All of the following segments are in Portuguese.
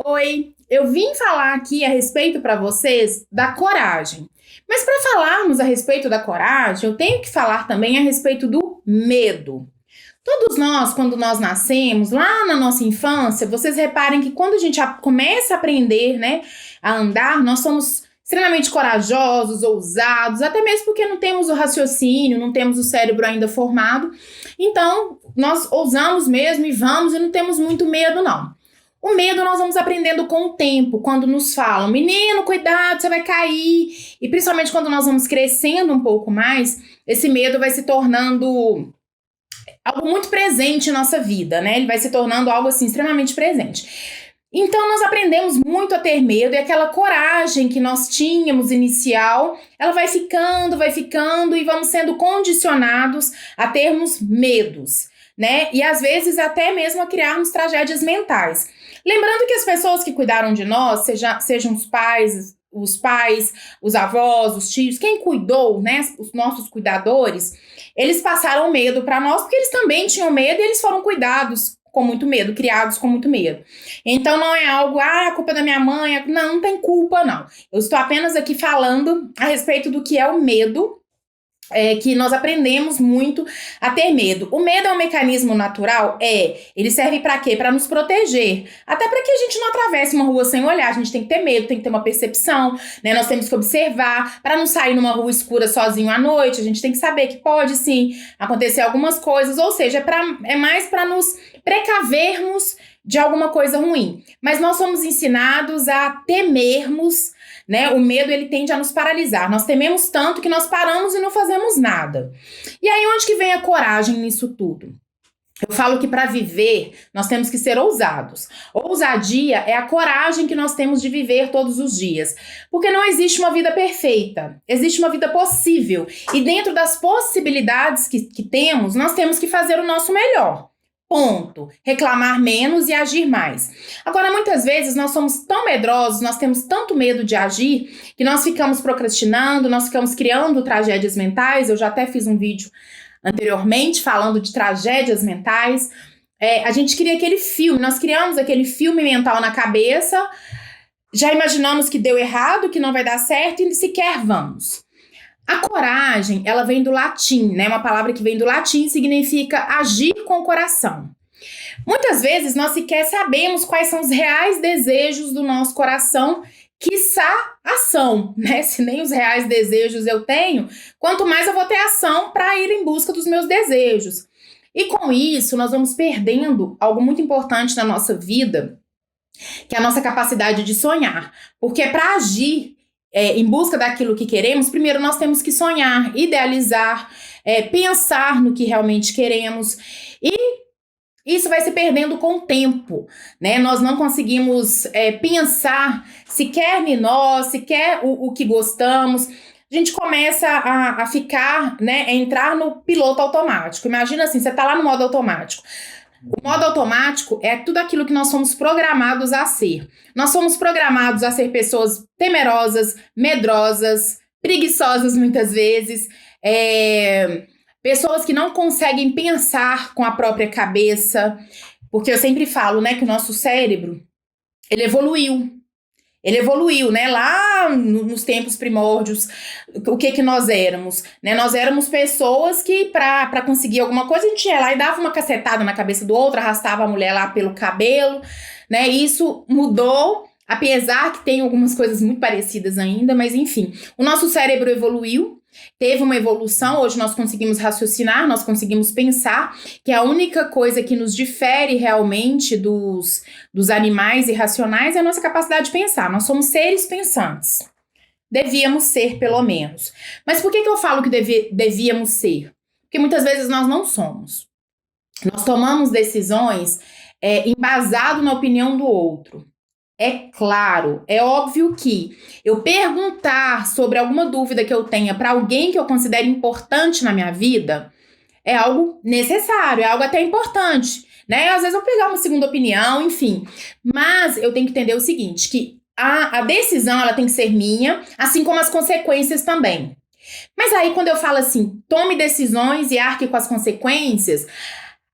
Oi, eu vim falar aqui a respeito para vocês da coragem. Mas para falarmos a respeito da coragem, eu tenho que falar também a respeito do medo. Todos nós, quando nós nascemos, lá na nossa infância, vocês reparem que quando a gente começa a aprender, né, a andar, nós somos extremamente corajosos, ousados, até mesmo porque não temos o raciocínio, não temos o cérebro ainda formado. Então, nós ousamos mesmo e vamos e não temos muito medo, não. O medo nós vamos aprendendo com o tempo, quando nos falam, menino, cuidado, você vai cair. E principalmente quando nós vamos crescendo um pouco mais, esse medo vai se tornando algo muito presente em nossa vida, né? Ele vai se tornando algo assim extremamente presente. Então nós aprendemos muito a ter medo e aquela coragem que nós tínhamos inicial, ela vai ficando e vamos sendo condicionados a termos medos, né? E às vezes até mesmo a criarmos tragédias mentais. Lembrando que as pessoas que cuidaram de nós, sejam os pais, os avós, os tios, quem cuidou, né, os nossos cuidadores, eles passaram medo para nós porque eles também tinham medo e eles foram cuidados com muito medo, criados com muito medo. Então não é algo, a culpa é da minha mãe, não tem culpa não. Eu estou apenas aqui falando a respeito do que é o medo, que nós aprendemos muito a ter medo. O medo é um mecanismo natural? Ele serve para quê? Para nos proteger. Até para que a gente não atravesse uma rua sem olhar. A gente tem que ter medo, tem que ter uma percepção, né? Nós temos que observar para não sair numa rua escura sozinho à noite. A gente tem que saber que pode sim acontecer algumas coisas, ou seja, é mais para nos precavermos de alguma coisa ruim. Mas nós somos ensinados a temermos, né? O medo, ele tende a nos paralisar. Nós tememos tanto que nós paramos e não fazemos nada. E aí, onde que vem a coragem nisso tudo? Eu falo que para viver, nós temos que ser ousados. Ousadia é a coragem que nós temos de viver todos os dias. Porque não existe uma vida perfeita, existe uma vida possível. E dentro das possibilidades que temos, nós temos que fazer o nosso melhor. Ponto. Reclamar menos e agir mais. Agora, muitas vezes nós somos tão medrosos, nós temos tanto medo de agir, que nós ficamos procrastinando, nós ficamos criando tragédias mentais. Eu já até fiz um vídeo anteriormente falando de tragédias mentais. A gente cria aquele filme, nós criamos aquele filme mental na cabeça, já imaginamos que deu errado, que não vai dar certo e sequer vamos. A coragem, ela vem do latim, né? Uma palavra que vem do latim significa agir com o coração. Muitas vezes nós sequer sabemos quais são os reais desejos do nosso coração, quiçá ação, né? Se nem os reais desejos eu tenho, quanto mais eu vou ter ação para ir em busca dos meus desejos. E com isso, nós vamos perdendo algo muito importante na nossa vida, que é a nossa capacidade de sonhar. Porque para agir em busca daquilo que queremos, primeiro nós temos que sonhar, idealizar, pensar no que realmente queremos. E isso vai se perdendo com o tempo, né? Nós não conseguimos pensar sequer em nós, sequer o que gostamos. A gente começa a ficar, né, a entrar no piloto automático. Imagina assim, você tá lá no modo automático. O modo automático é tudo aquilo que nós somos programados a ser. Nós somos programados a ser pessoas temerosas, medrosas, preguiçosas muitas vezes, pessoas que não conseguem pensar com a própria cabeça, porque eu sempre falo, né, que o nosso cérebro, ele evoluiu. Ele evoluiu, né? Lá nos tempos primórdios, o que nós éramos? Né? Nós éramos pessoas que, para conseguir alguma coisa, a gente ia lá e dava uma cacetada na cabeça do outro, arrastava a mulher lá pelo cabelo, né? Isso mudou, apesar que tem algumas coisas muito parecidas ainda, mas enfim. O nosso cérebro evoluiu, teve uma evolução, hoje nós conseguimos raciocinar, nós conseguimos pensar, que a única coisa que nos difere realmente dos animais irracionais é a nossa capacidade de pensar. Nós somos seres pensantes. Devíamos ser, pelo menos. Mas por que eu falo que devíamos ser? Porque muitas vezes nós não somos. Nós tomamos decisões embasado na opinião do outro. É claro, é óbvio que eu perguntar sobre alguma dúvida que eu tenha para alguém que eu considero importante na minha vida é algo necessário, é algo até importante, né? Às vezes eu vou pegar uma segunda opinião, enfim. Mas eu tenho que entender o seguinte, que a decisão ela tem que ser minha, assim como as consequências também. Mas aí quando eu falo assim, tome decisões e arque com as consequências,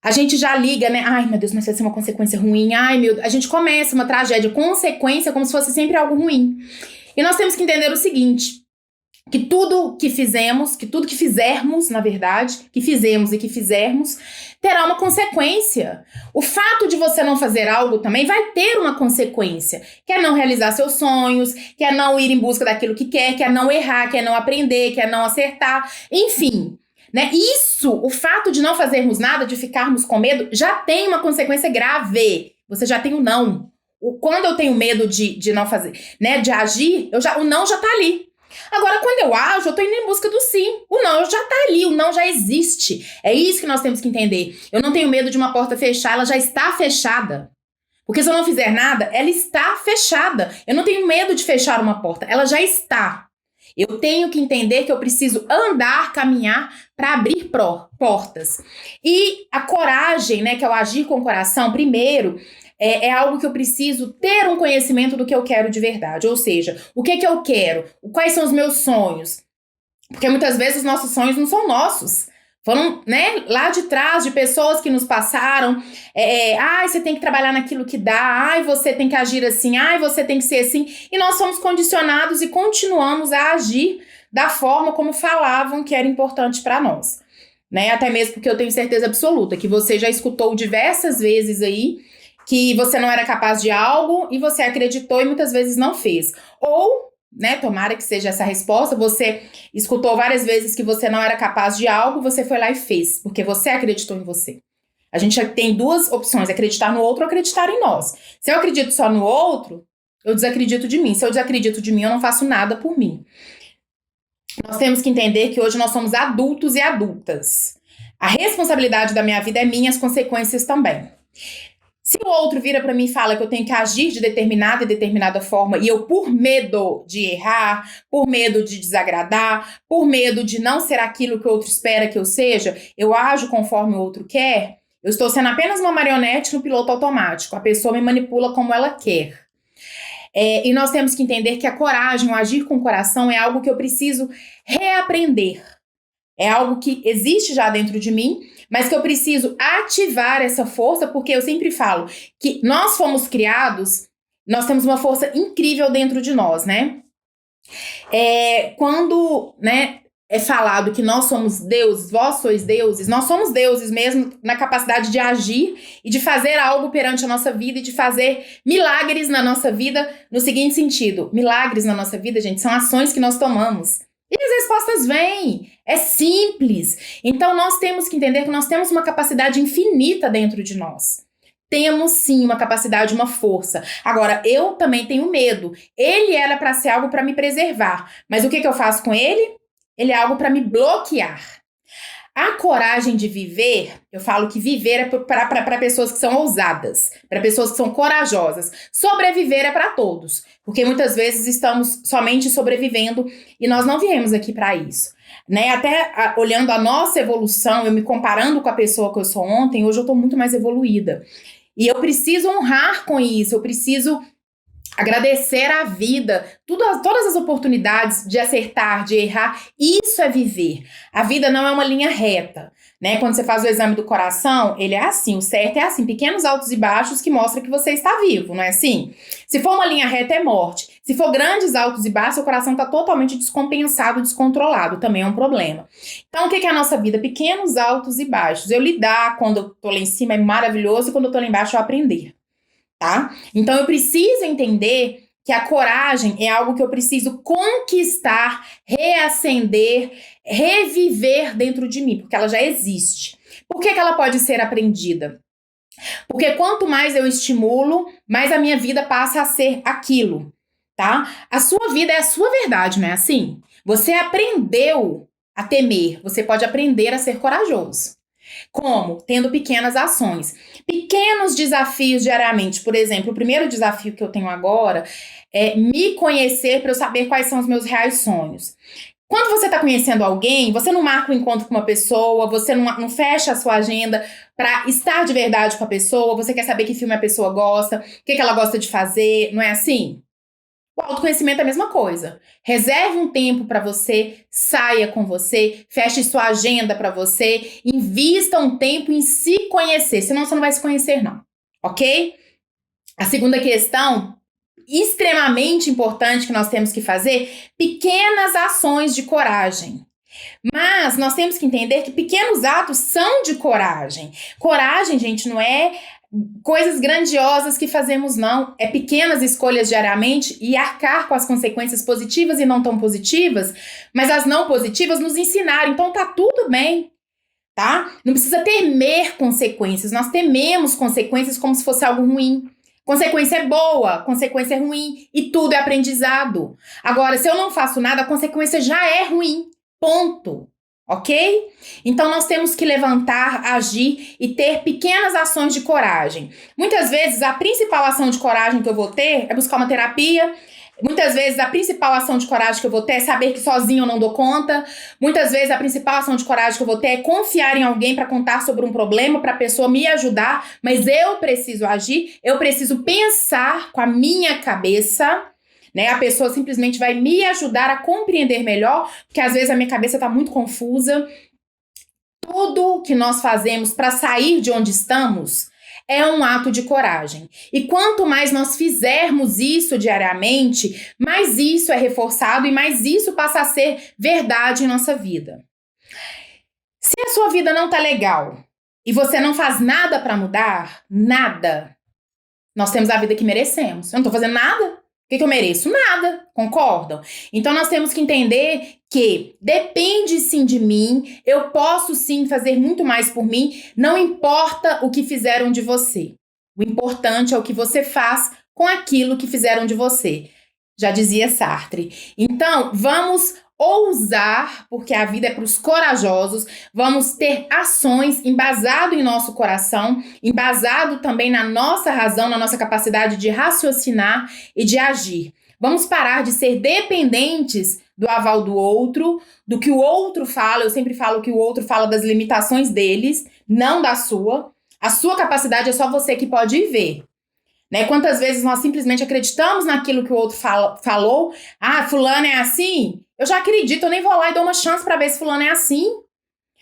a gente já liga, né? Ai, meu Deus, mas vai ser uma consequência ruim. Ai, meu Deus. A gente começa uma tragédia, consequência, como se fosse sempre algo ruim. E nós temos que entender o seguinte, que tudo que fizemos, que tudo que fizermos, na verdade, que fizemos e que fizermos, terá uma consequência. O fato de você não fazer algo também vai ter uma consequência. Quer não realizar seus sonhos, quer não ir em busca daquilo que quer não errar, quer não aprender, quer não acertar, enfim. Né? Isso, o fato de não fazermos nada, de ficarmos com medo, já tem uma consequência grave. Você já tem o não. Quando eu tenho medo de não fazer, né, de agir, o não já tá ali. Agora, quando eu ajo, eu tô indo em busca do sim. O não já tá ali, o não já existe. É isso que nós temos que entender. Eu não tenho medo de uma porta fechar, ela já está fechada. Porque se eu não fizer nada, ela está fechada. Eu não tenho medo de fechar uma porta, ela já está. Eu tenho que entender que eu preciso andar, caminhar para abrir portas. E a coragem, né, que é o agir com o coração, primeiro, é algo que eu preciso ter um conhecimento do que eu quero de verdade. Ou seja, o que eu quero? Quais são os meus sonhos? Porque muitas vezes os nossos sonhos não são nossos. Foram, né, lá de trás, de pessoas que nos passaram. Ai, você tem que trabalhar naquilo que dá. Ai, você tem que agir assim. Ai, você tem que ser assim. E nós somos condicionados e continuamos a agir da forma como falavam que era importante para nós. Né? Até mesmo porque eu tenho certeza absoluta que você já escutou diversas vezes aí que você não era capaz de algo e você acreditou e muitas vezes não fez. Ou, né, tomara que seja essa resposta, você escutou várias vezes que você não era capaz de algo, você foi lá e fez, porque você acreditou em você. A gente tem duas opções, acreditar no outro ou acreditar em nós. Se eu acredito só no outro, eu desacredito de mim. Se eu desacredito de mim, eu não faço nada por mim. Nós temos que entender que hoje nós somos adultos e adultas. A responsabilidade da minha vida é minha, as consequências também. Se o outro vira para mim e fala que eu tenho que agir de determinada e determinada forma e eu, por medo de errar, por medo de desagradar, por medo de não ser aquilo que o outro espera que eu seja, eu ajo conforme o outro quer, eu estou sendo apenas uma marionete no piloto automático. A pessoa me manipula como ela quer. E nós temos que entender que a coragem, o agir com o coração é algo que eu preciso reaprender. É algo que existe já dentro de mim, mas que eu preciso ativar essa força, porque eu sempre falo que nós fomos criados, nós temos uma força incrível dentro de nós, né? Quando, né, é falado que nós somos deuses, vós sois deuses, nós somos deuses mesmo na capacidade de agir e de fazer algo perante a nossa vida e de fazer milagres na nossa vida, no seguinte sentido, milagres na nossa vida, gente, são ações que nós tomamos. E as respostas vêm, é simples. Então nós temos que entender que nós temos uma capacidade infinita dentro de nós. Temos sim uma capacidade, uma força. Agora, eu também tenho medo. Ele era para ser algo para me preservar. Mas o que eu faço com ele? Ele é algo para me bloquear. A coragem de viver, eu falo que viver é para pessoas que são ousadas, para pessoas que são corajosas. Sobreviver é para todos, porque muitas vezes estamos somente sobrevivendo e nós não viemos aqui para isso. Né? Até olhando a nossa evolução, eu me comparando com a pessoa que eu sou ontem, hoje eu estou muito mais evoluída. E eu preciso honrar com isso, eu preciso agradecer a vida, todas as oportunidades de acertar, de errar, isso é viver. A vida não é uma linha reta, né? Quando você faz o exame do coração, ele é assim, o certo é assim, pequenos altos e baixos que mostram que você está vivo, não é assim? Se for uma linha reta, é morte. Se for grandes altos e baixos, o coração está totalmente descompensado, descontrolado, também é um problema. Então, o que é a nossa vida? Pequenos altos e baixos. Eu lidar quando eu tô lá em cima é maravilhoso e quando eu tô lá embaixo eu aprender. Tá? Então eu preciso entender que a coragem é algo que eu preciso conquistar, reacender, reviver dentro de mim, porque ela já existe. Por que ela pode ser aprendida? Porque quanto mais eu estimulo, mais a minha vida passa a ser aquilo, tá? A sua vida é a sua verdade, não é assim? Você aprendeu a temer, você pode aprender a ser corajoso. Como? Tendo pequenas ações. Pequenos desafios diariamente. Por exemplo, o primeiro desafio que eu tenho agora é me conhecer para eu saber quais são os meus reais sonhos. Quando você está conhecendo alguém, você não marca um encontro com uma pessoa, você não fecha a sua agenda para estar de verdade com a pessoa, você quer saber que filme a pessoa gosta, o que ela gosta de fazer, não é assim? O autoconhecimento é a mesma coisa. Reserve um tempo para você, saia com você, feche sua agenda para você, invista um tempo em se conhecer, senão você não vai se conhecer não, ok? A segunda questão, extremamente importante que nós temos que fazer, pequenas ações de coragem. Mas nós temos que entender que pequenos atos são de coragem. Coragem, gente, não é coisas grandiosas que fazemos, não. É pequenas escolhas diariamente e arcar com as consequências positivas e não tão positivas, mas as não positivas nos ensinaram. Então tá tudo bem, tá? Não precisa temer consequências. Nós tememos consequências como se fosse algo ruim. Consequência é boa, consequência é ruim e tudo é aprendizado. Agora, se eu não faço nada, a consequência já é ruim. Ponto. Ok? Então, nós temos que levantar, agir e ter pequenas ações de coragem. Muitas vezes, a principal ação de coragem que eu vou ter é buscar uma terapia. Muitas vezes, a principal ação de coragem que eu vou ter é saber que sozinho eu não dou conta. Muitas vezes, a principal ação de coragem que eu vou ter é confiar em alguém para contar sobre um problema, para a pessoa me ajudar. Mas eu preciso agir, eu preciso pensar com a minha cabeça, né? A pessoa simplesmente vai me ajudar a compreender melhor, porque às vezes a minha cabeça está muito confusa. Tudo que nós fazemos para sair de onde estamos é um ato de coragem. E quanto mais nós fizermos isso diariamente, mais isso é reforçado e mais isso passa a ser verdade em nossa vida. Se a sua vida não tá legal e você não faz nada para mudar, nada, nós temos a vida que merecemos. Eu não tô fazendo nada. O que eu mereço? Nada, concordam? Então nós temos que entender que depende sim de mim, eu posso sim fazer muito mais por mim, não importa o que fizeram de você. O importante é o que você faz com aquilo que fizeram de você. Já dizia Sartre. Então, vamos ousar, porque a vida é para os corajosos, vamos ter ações embasado em nosso coração, embasado também na nossa razão, na nossa capacidade de raciocinar e de agir. Vamos parar de ser dependentes do aval do outro, do que o outro fala. Eu sempre falo que o outro fala das limitações deles, não da sua. A sua capacidade é só você que pode ver. Né? Quantas vezes nós simplesmente acreditamos naquilo que o outro falou? Ah, fulano é assim? Eu já acredito, eu nem vou lá e dou uma chance pra ver se fulano é assim.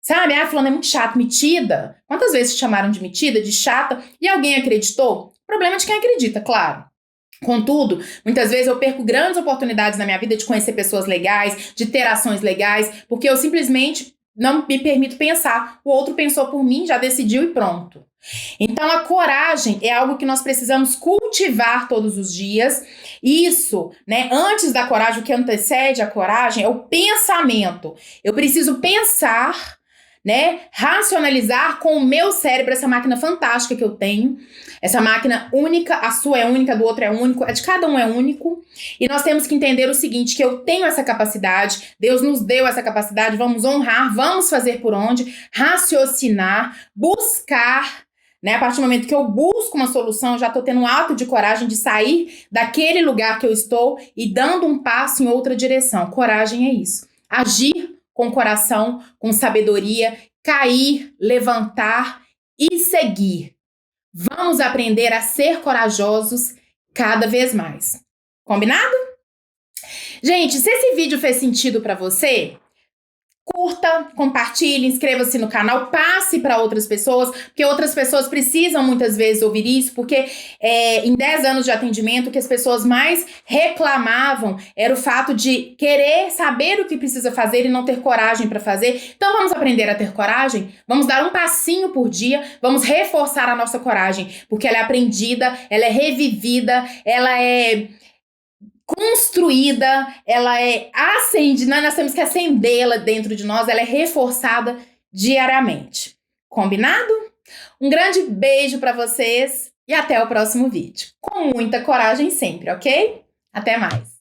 Sabe? Ah, fulano é muito chato, metida. Quantas vezes te chamaram de metida, de chata, e alguém acreditou? Problema de quem acredita, claro. Contudo, muitas vezes eu perco grandes oportunidades na minha vida de conhecer pessoas legais, de ter ações legais, porque eu simplesmente não me permito pensar. O outro pensou por mim, já decidiu e pronto. Então, a coragem é algo que nós precisamos cultivar todos os dias. Isso, né? Antes da coragem, o que antecede a coragem é o pensamento. Eu preciso pensar, né? Racionalizar com o meu cérebro, essa máquina fantástica que eu tenho. Essa máquina única, a sua é única, a do outro é único, a de cada um é único. E nós temos que entender o seguinte, que eu tenho essa capacidade, Deus nos deu essa capacidade, vamos honrar, vamos fazer por onde, raciocinar, buscar. Né? A partir do momento que eu busco uma solução, eu já estou tendo um ato de coragem de sair daquele lugar que eu estou e dando um passo em outra direção. Coragem é isso. Agir com coração, com sabedoria, cair, levantar e seguir. Vamos aprender a ser corajosos cada vez mais. Combinado? Gente, se esse vídeo fez sentido para você, curta, compartilhe, inscreva-se no canal, passe para outras pessoas, porque outras pessoas precisam muitas vezes ouvir isso, porque em 10 anos de atendimento, o que as pessoas mais reclamavam era o fato de querer saber o que precisa fazer e não ter coragem para fazer. Então vamos aprender a ter coragem? Vamos dar um passinho por dia, vamos reforçar a nossa coragem, porque ela é aprendida, ela é revivida, ela é construída, ela é acendida, nós temos que acendê-la dentro de nós, ela é reforçada diariamente. Combinado? Um grande beijo para vocês e até o próximo vídeo. Com muita coragem sempre, ok? Até mais!